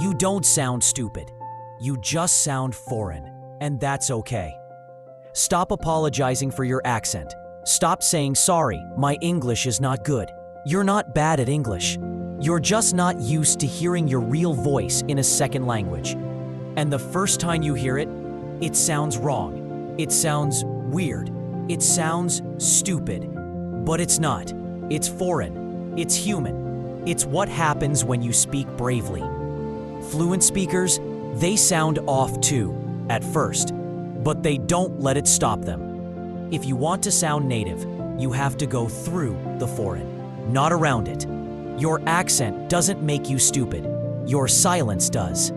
You don't sound stupid. You just sound foreign, and that's okay. Stop apologizing for your accent. Stop saying, "Sorry, my English is not good." You're not bad at English. You're just not used to hearing your real voice in a second language. And the first time you hear it, it sounds wrong. It sounds weird. It sounds stupid. But it's not. It's foreign. It's human. It's what happens when you speak bravely. Fluent speakers, they sound off too, at first, but they don't let it stop them. If you want to sound native, you have to go through the foreign, not around it. Your accent doesn't make you stupid. Your silence does.